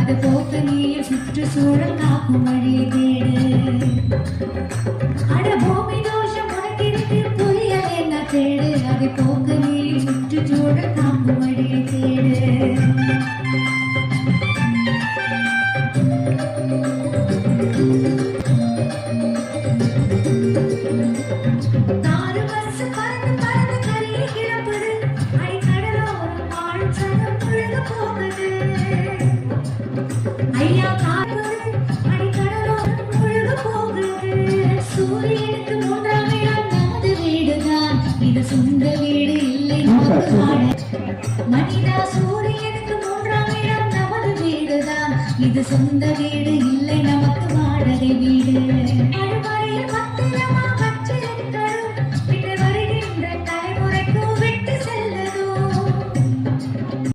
அது போக்க நீர் சுற்றுச்சூழல் காக்கும் வழியை தேடு. அட பூமி தோஷம் உனக்கிருக்கு புரியல் என்ன தேடு. அதை போக்க நீர் சுற்றுச்சூழல் காக்கும் வழியை தேடு. சூரியனுக்கு மூன்றாம் இடம் நமது வீடுதான். இது சொந்த வீடு இல்லை நமக்கு வாடகை. மனிதா சூரியனுக்கு மூன்றாம் இடம் நமது வீடுதான். இது சொந்த வீடு இல்லை நமக்கு வாடகை வீடு. அழுமறையில் பத்திரமா